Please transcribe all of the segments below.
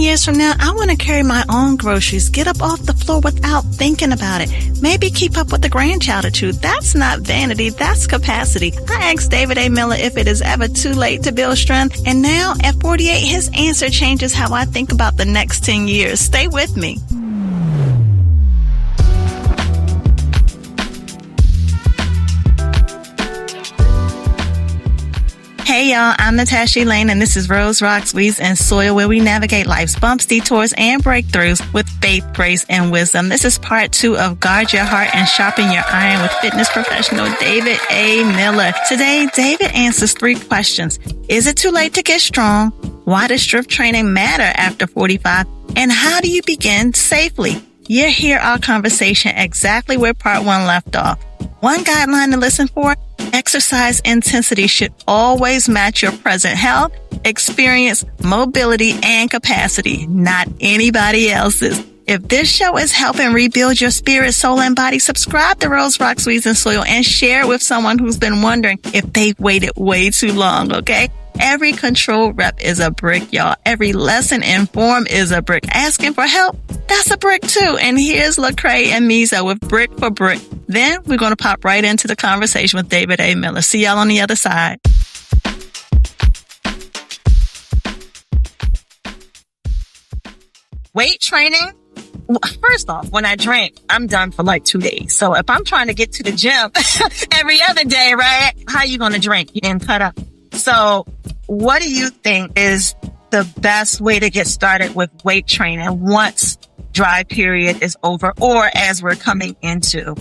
years from now, I want to carry my own groceries, get up off the floor without thinking about it. Maybe keep up with the grandchild or two. That's not vanity, that's capacity. I asked David A. Miller if it is ever too late to build strength, and now at 48, his answer changes how I think about the next 10 years. Stay with me. Hey y'all, I'm Natasha Elaine, and this is Rose, Rocks, Weeds, and Soil, where we navigate life's bumps, detours, and breakthroughs with faith, grace, and wisdom. This is part 2 of Guard Your Heart and Sharpen Your Iron with fitness professional David A. Miller. Today, David answers 3 questions. Is it too late to get strong? Why does strength training matter after 45? And how do you begin safely? You hear our conversation exactly where part 1 left off. One guideline to listen for: exercise intensity should always match your present health, experience, mobility, and capacity, not anybody else's. If this show is helping rebuild your spirit, soul, and body, subscribe to Rose, Rocks, Weeds, and Soil and share it with someone who's been wondering if they've waited way too long, okay? Every control rep is a brick, y'all. Every lesson in form is a brick. Asking for help, that's a brick too. And here's Lecrae and Mizo with Brick for Brick. Then we're going to pop right into the conversation with David A. Miller. See y'all on the other side. Weight training. First off, when I drink, I'm done for like 2 days. So if I'm trying to get to the gym every other day, right? How you going to drink and cut up? So what do you think is the best way to get started with weight training once dry period is over, or as we're coming into,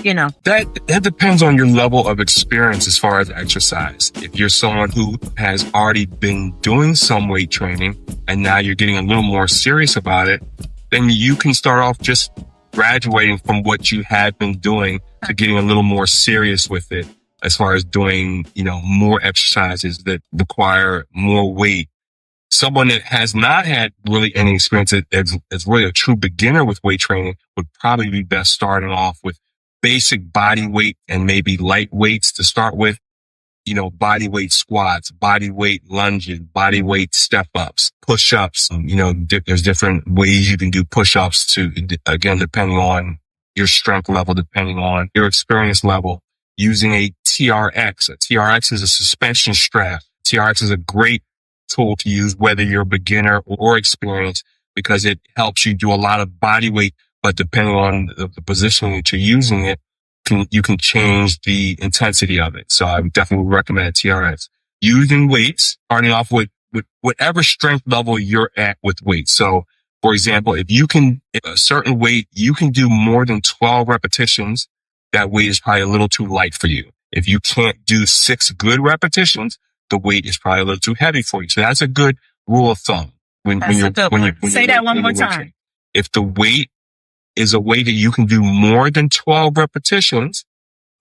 That depends on your level of experience as far as exercise. If you're someone who has already been doing some weight training and now you're getting a little more serious about it, then you can start off just graduating from what you had been doing to getting a little more serious with it, as far as doing, more exercises that require more weight. Someone that has not had really any experience as really a true beginner with weight training would probably be best starting off with basic body weight and maybe light weights to start with. Body weight squats, body weight lunges, body weight step ups, push ups. There's different ways you can do push ups again, depending on your strength level, depending on your experience level. Using a TRX. A TRX is a suspension strap. TRX is a great tool to use whether you're a beginner or experienced, because it helps you do a lot of body weight, but depending on the position that you're using it, you can change the intensity of it. So I would definitely recommend a TRX. Using weights, starting off with whatever strength level you're at with weights. So for example, if a certain weight, you can do more than 12 repetitions, that weight is probably a little too light for you. If you can't do 6 good repetitions, the weight is probably a little too heavy for you. So that's a good rule of thumb. Say that one more time. If the weight is a weight that you can do more than 12 repetitions,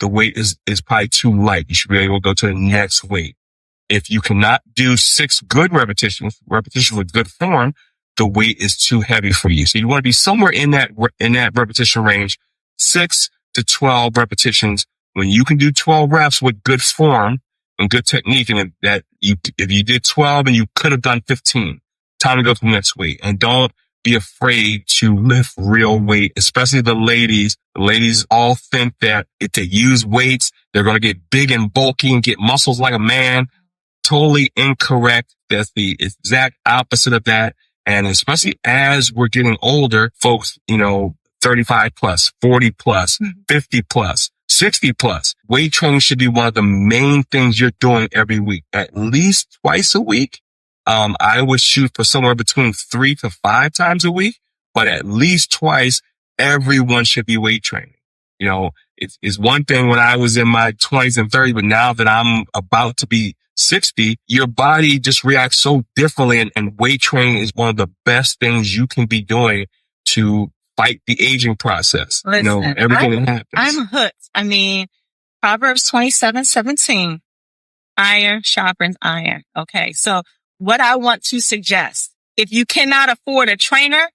the weight is probably too light. You should be able to go to the next weight. If you cannot do 6 good repetitions with good form, the weight is too heavy for you. So you want to be somewhere in that repetition range, 6 to 12 repetitions. When you can do 12 reps with good form and good technique, and if you did 12 and you could have done 15, time to go to the next weight. And don't be afraid to lift real weight, especially the ladies. The ladies all think that if they use weights, they're going to get big and bulky and get muscles like a man. Totally incorrect. That's the exact opposite of that. And especially as we're getting older, folks, 35 plus, 40 plus, 50 plus, 60 plus. Weight training should be one of the main things you're doing every week, at least twice a week. I would shoot for somewhere between 3 to 5 times a week, but at least twice, everyone should be weight training. It's one thing when I was in my 20s and 30s, but now that I'm about to be 60, your body just reacts so differently. And weight training is one of the best things you can be doing to fight the aging process. Listen, everything that happens. I'm hooked. I mean, Proverbs 27:17, iron sharpens iron. Okay. So what I want to suggest, if you cannot afford a trainer,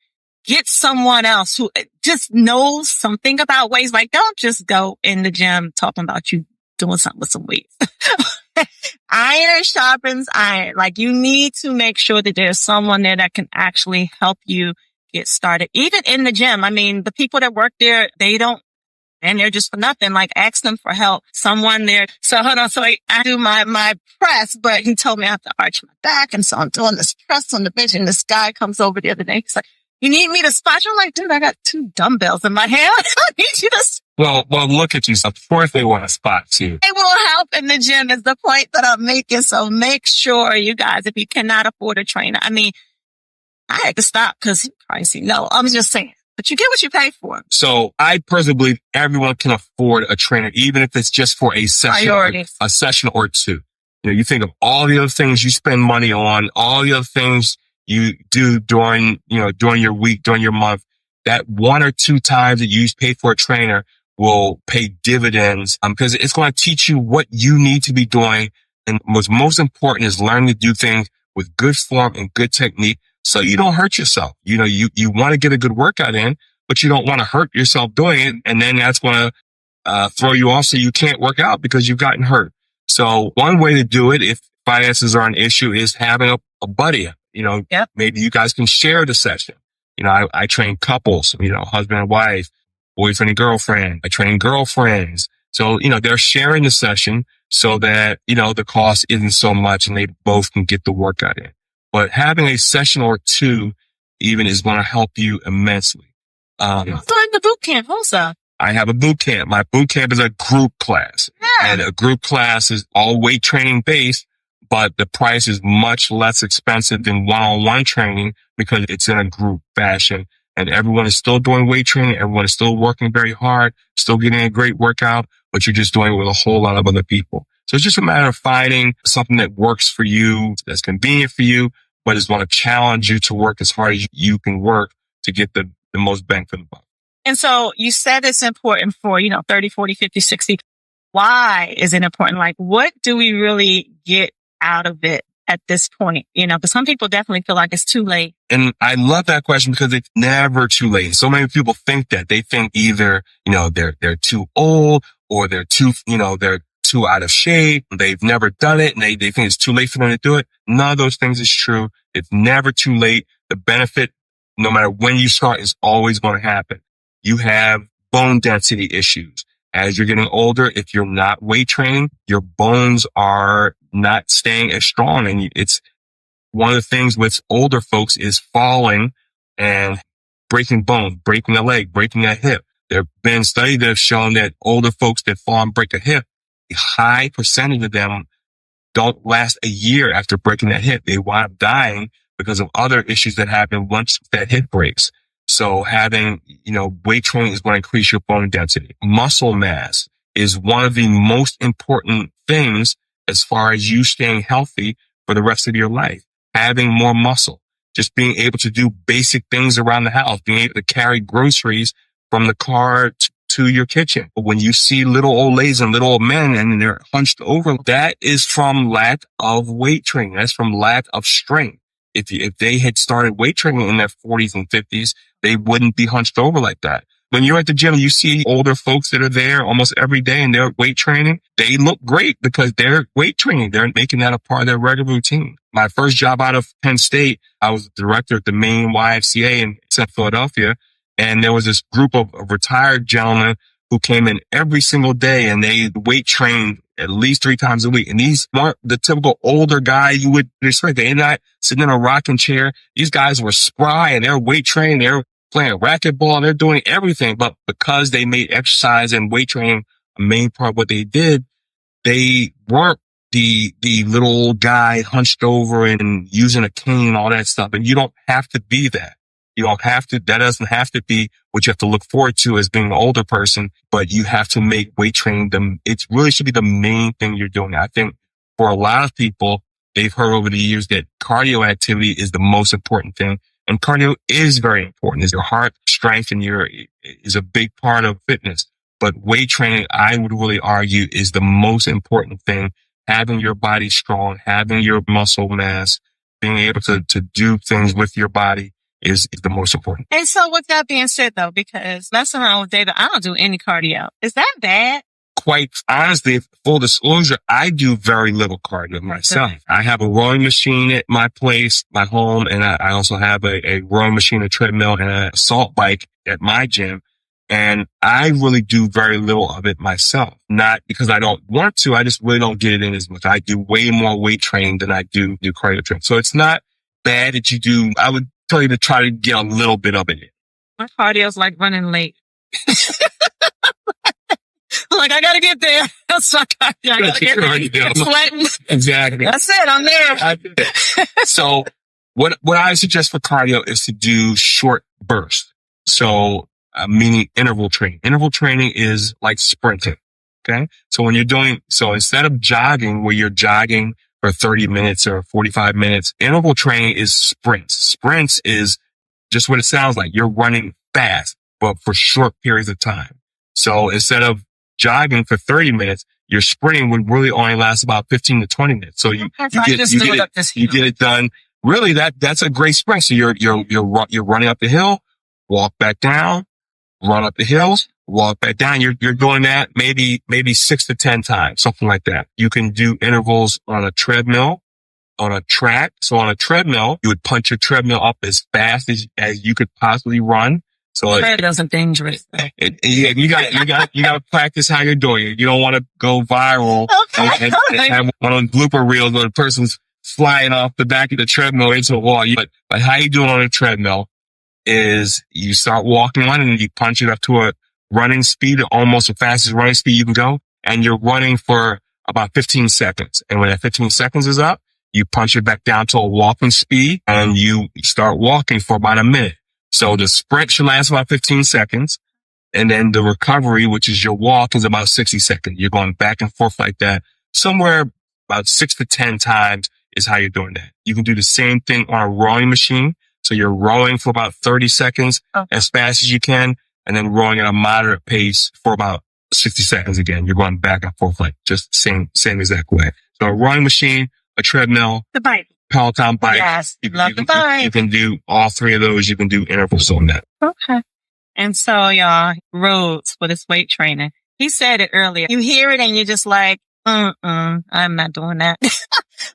get someone else who just knows something about weights. Like, don't just go in the gym talking about you doing something with some weights. Iron sharpens iron. Like, you need to make sure that there's someone there that can actually help you get started. Even in the gym. I mean, the people that work there, they don't, and they're just for nothing. Like, ask them for help. Someone there. So hold on. So I do my press, but he told me I have to arch my back. And so I'm doing this press on the bench, and this guy comes over the other day. He's like, you need me to spot you? I'm like, dude, I got 2 dumbbells in my hand. I need you to. Well, look at you. Of course they want to spot you. They will help in the gym is the point that I'm making. So make sure, you guys, if you cannot afford a trainer. I mean, I had to stop because pricey. No, I'm just saying. But you get what you pay for. So I personally believe everyone can afford a trainer, even if it's just for a session or 2. You know, you think of all the other things you spend money on, all the other things you do during your week, during your month. That 1 or 2 times that you pay for a trainer will pay dividends, because it's going to teach you what you need to be doing. And what's most important is learning to do things with good form and good technique, so you don't hurt yourself. You know, you want to get a good workout in, but you don't want to hurt yourself doing it. And then that's going to throw you off, so you can't work out because you've gotten hurt. So one way to do it, if finances are an issue, is having a buddy. You know, Maybe you guys can share the session. You know, I train couples, husband and wife, boyfriend and girlfriend. I train girlfriends. So, they're sharing the session so that, the cost isn't so much and they both can get the workout in. But having a session or 2 even is going to help you immensely. So in the boot camp also. I have a boot camp. My boot camp is a group class. Yeah. And a group class is all weight training based, but the price is much less expensive than one-on-one training because it's in a group fashion. And everyone is still doing weight training. Everyone is still working very hard, still getting a great workout, but you're just doing it with a whole lot of other people. So it's just a matter of finding something that works for you, that's convenient for you, but is going to challenge you to work as hard as you can work to get the most bang for the buck. And so you said it's important for, 30, 40, 50, 60. Why is it important? Like, what do we really get out of it at this point? Because some people definitely feel like it's too late. And I love that question because it's never too late. So many people think that. They think either, they're too old or they're too out of shape. They've never done it and they think it's too late for them to do it. None of those things is true. It's never too late. The benefit, no matter when you start, is always going to happen. You have bone density issues. As you're getting older, if you're not weight training, your bones are not staying as strong. And it's one of the things with older folks is falling and breaking bones, breaking a leg, breaking a hip. There have been studies that have shown that older folks that fall and break a hip, a high percentage of them don't last a year after breaking that hip. They wind up dying because of other issues that happen once that hip breaks. So having, weight training is going to increase your bone density. Muscle mass is one of the most important things as far as you staying healthy for the rest of your life. Having more muscle, just being able to do basic things around the house, being able to carry groceries from the car to your kitchen. But when you see little old ladies and little old men and they're hunched over, that is from lack of weight training. That's from lack of strength. If they had started weight training in their 40s and 50s, they wouldn't be hunched over like that. When you're at the gym, you see older folks that are there almost every day and they're weight training. They look great because they're weight training. They're making that a part of their regular routine. My first job out of Penn State, I was the director at the main YMCA in South Philadelphia. And there was this group of retired gentlemen who came in every single day and they weight trained at least 3 times a week. And these weren't the typical older guy you would expect. They're not sitting in a rocking chair. These guys were spry and they're weight trained. They're playing racquetball. They're doing everything. But because they made exercise and weight training a main part of what they did, they weren't the little old guy hunched over and using a cane and all that stuff. And you don't have to be that. You don't have to, that doesn't have to be what you have to look forward to as being an older person, but you have to make weight training them. It really should be the main thing you're doing. I think for a lot of people, they've heard over the years that cardio activity is the most important thing. And cardio is very important. It's your heart strength and is a big part of fitness. But weight training, I would really argue, is the most important thing. Having your body strong, having your muscle mass, being able to do things with your body is the most important. And so with that being said, though, because messing around with data, I don't do any cardio. Is that bad? quite honestly, full disclosure, I do very little cardio myself. I have a rowing machine at my place, my home, and I also have a rowing machine, a treadmill, and an assault bike at my gym. And I really do very little of it myself. Not because I don't want to, I just really don't get it in as much. I do way more weight training than I do cardio training. So it's not bad that you do. I would tell you to try to get a little bit of it in. My cardio's like running late. Like, I gotta get there. That's my cardio. I gotta get there. Sweating. Exactly. That's it. I'm there. So what I suggest for cardio is to do short bursts. So, meaning interval training. Interval training is like sprinting. Okay. So when so instead of jogging where you're jogging for 30 minutes or 45 minutes, interval training is sprints. Sprints is just what it sounds like. You're running fast, but for short periods of time. So instead of jogging for 30 minutes, your sprinting would really only last about 15 to 20 minutes. So you get it done. Really, that's a great sprint. So you're running up the hill, walk back down, run up the hills, walk back down. You're doing that maybe 6 to 10 times, something like that. You can do intervals on a treadmill, on a track. So on a treadmill, you would punch your treadmill up as fast as you could possibly run. So treadmills are dangerous. You got to practice how you're doing it. You don't want to go viral and have one of those blooper reels where the person's flying off the back of the treadmill into a wall. But how you do it on a treadmill is you start walking on it and you punch it up to a running speed, almost the fastest running speed you can go. And you're running for about 15 seconds. And when that 15 seconds is up, you punch it back down to a walking speed and you start walking for about a minute. So the sprint should last about 15 seconds. And then the recovery, which is your walk, is about 60 seconds. You're going back and forth like that. Somewhere about 6 to 10 times is how you're doing that. You can do the same thing on a rowing machine. So you're rowing for about 30 seconds as fast as you can, and then rowing at a moderate pace for about 60 seconds again. You're going back and forth like just same exact way. So a rowing machine, a treadmill, the bike. Peloton bike. Yes, love the bike. You can do all three of those. You can do intervals on that. Okay. And so, y'all, Rhodes for this weight training. He said it earlier. You hear it and you're just like, I'm not doing that.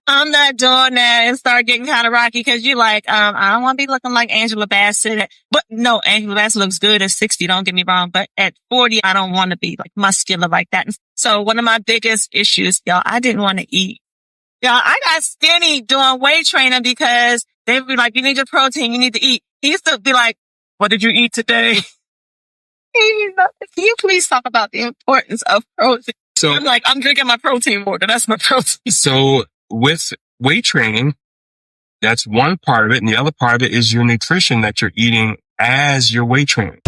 I'm not doing that, and start getting kind of rocky because you're like, I don't want to be looking like Angela Bassett. But no, Angela Bassett looks good at 60. Don't get me wrong. But at 40, I don't want to be like muscular like that. And so one of my biggest issues, y'all, I didn't want to eat. Y'all, I got skinny doing weight training because they'd be like, you need your protein. You need to eat. He used to be like, what did you eat today? Can you please talk about the importance of protein? So I'm like, I'm drinking my protein water. That's my protein. So with weight training, that's one part of it. And the other part of it is your nutrition that you're eating as your weight training.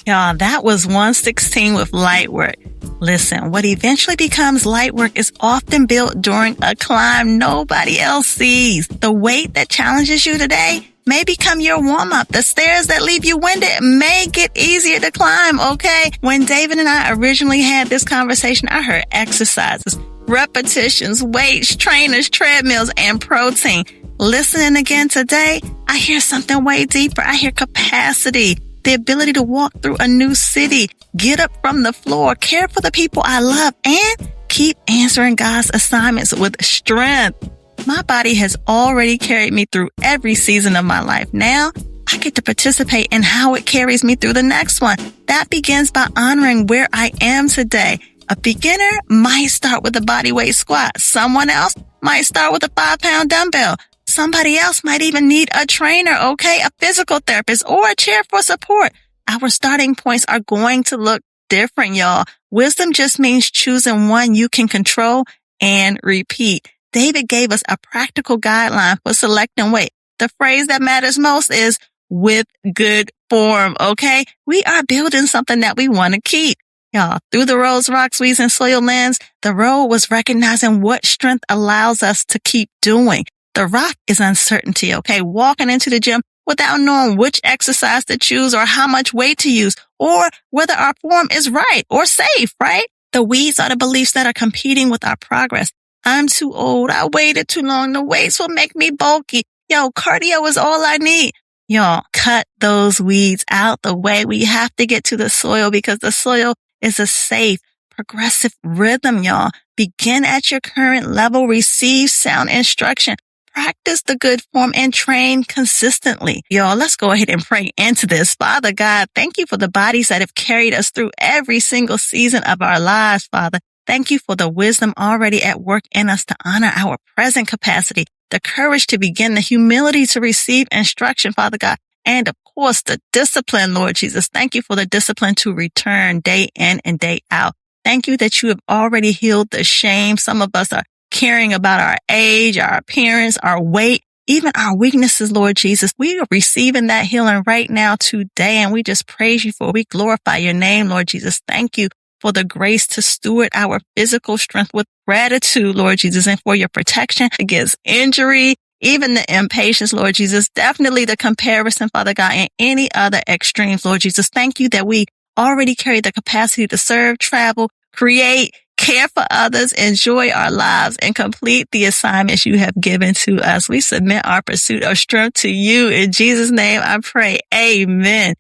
Y'all, that was 116 with light work. Listen, what eventually becomes light work is often built during a climb nobody else sees. The weight that challenges you today may become your warm-up. The stairs that leave you winded may get easier to climb, okay? When David and I originally had this conversation, I heard exercises, repetitions, weights, trainers, treadmills, and protein. Listening again today, I hear something way deeper. I hear capacity, the ability to walk through a new city, get up from the floor, care for the people I love, and keep answering God's assignments with strength. My body has already carried me through every season of my life. Now, I get to participate in how it carries me through the next one. That begins by honoring where I am today. A beginner might start with a body weight squat. Someone else might start with a 5-pound dumbbell. Somebody else might even need a trainer, okay? A physical therapist or a chair for support. Our starting points are going to look different, y'all. Wisdom just means choosing one you can control and repeat. David gave us a practical guideline for selecting weight. The phrase that matters most is with good form, okay? We are building something that we want to keep. Y'all, through the Rose, Rocks, Weeds, and Soil lens, the road was recognizing what strength allows us to keep doing. The rock is uncertainty, okay? Walking into the gym without knowing which exercise to choose or how much weight to use or whether our form is right or safe, right? The weeds are the beliefs that are competing with our progress. I'm too old. I waited too long. The weights will make me bulky. Yo, cardio is all I need. Y'all, cut those weeds out the way. We have to get to the soil because the soil is a safe, progressive rhythm, y'all. Begin at your current level, receive sound instruction, practice the good form, and train consistently. Y'all, let's go ahead and pray into this. Father God, thank you for the bodies that have carried us through every single season of our lives, Father. Thank you for the wisdom already at work in us to honor our present capacity, the courage to begin, the humility to receive instruction, Father God, and of course, the discipline, Lord Jesus. Thank you for the discipline to return day in and day out. Thank you that you have already healed the shame. Some of us are caring about our age, our appearance, our weight, even our weaknesses, Lord Jesus. We are receiving that healing right now today, and we just praise you for it. We glorify your name, Lord Jesus. Thank you for the grace to steward our physical strength with gratitude, Lord Jesus, and for your protection against injury, even the impatience, Lord Jesus, definitely the comparison, Father God, and any other extremes, Lord Jesus. Thank you that we already carry the capacity to serve, travel, create, care for others, enjoy our lives, and complete the assignments you have given to us. We submit our pursuit of strength to you. In Jesus' name, I pray. Amen.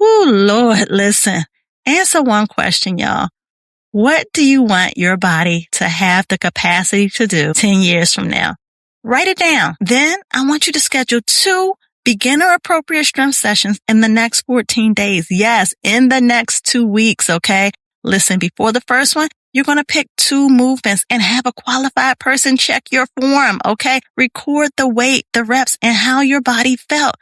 Ooh, Lord, listen. Answer one question, y'all. What do you want your body to have the capacity to do 10 years from now? Write it down. Then I want you to schedule 2 beginner appropriate strength sessions in the next 14 days. Yes, in the next 2 weeks, okay? Listen, before the first one, you're going to pick 2 movements and have a qualified person check your form, okay? Record the weight, the reps, and how your body felt.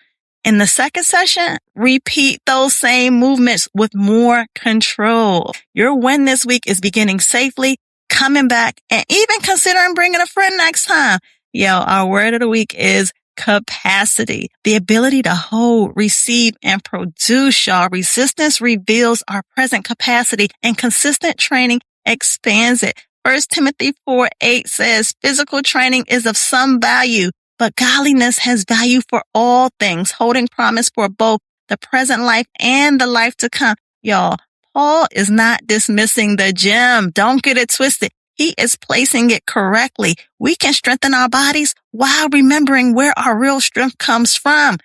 In the second session, repeat those same movements with more control. Your win this week is beginning safely, coming back, and even considering bringing a friend next time. Yo, our word of the week is capacity. The ability to hold, receive, and produce, y'all. Resistance reveals our present capacity, and consistent training expands it. 1 Timothy 4:8 says, physical training is of some value, but godliness has value for all things, holding promise for both the present life and the life to come. Y'all, Paul is not dismissing the gym. Don't get it twisted. He is placing it correctly. We can strengthen our bodies while remembering where our real strength comes from.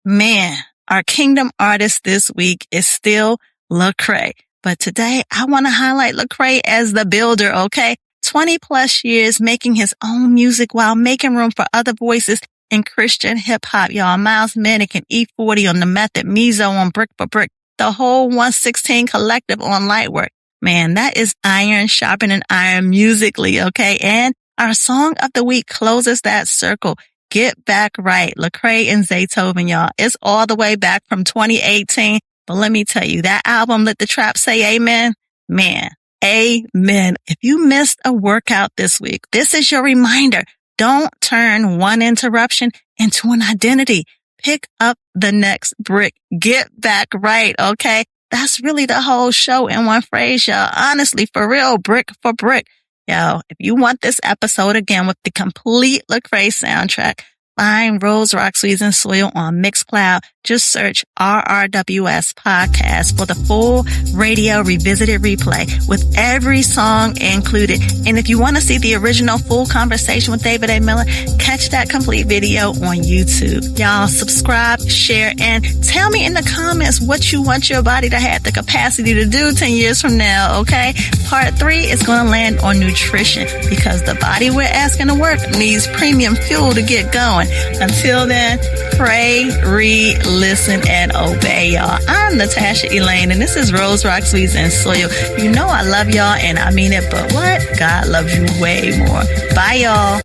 Man, our kingdom artist this week is still Lecrae. But today I want to highlight Lecrae as the builder, okay? 20 plus years making his own music while making room for other voices in Christian hip hop, y'all. Miles Manic and E40 on The Method, Mizo on Brick for Brick, the whole 116 collective on Lightwork. Man, that is iron sharpening iron musically, okay? And our song of the week closes that circle. Get Back Right, Lecrae and Zaytoven, y'all. It's all the way back from 2018. But let me tell you, that album, Let the Trap Say Amen, man, amen. If you missed a workout this week, this is your reminder. Don't turn one interruption into an identity. Pick up the next brick. Get back right, okay? That's really the whole show in one phrase, y'all. Honestly, for real, brick for brick. Yo, if you want this episode again with the complete Lecrae soundtrack, find Rose, Rock, Sweets, and Soil on Mixcloud. Just search RRWS Podcast for the full radio revisited replay with every song included. And if you want to see the original full conversation with David A. Miller, catch that complete video on YouTube. Y'all subscribe, share, and tell me in the comments what you want your body to have the capacity to do 10 years from now, okay? Part 3 is going to land on nutrition because the body we're asking to work needs premium fuel to get going. Until then, pray, read, listen, and obey, y'all. I'm Natasha Elaine, and this is Rose, Rock, Sweets, and Soil. You know I love y'all, and I mean it, but what? God loves you way more. Bye, y'all.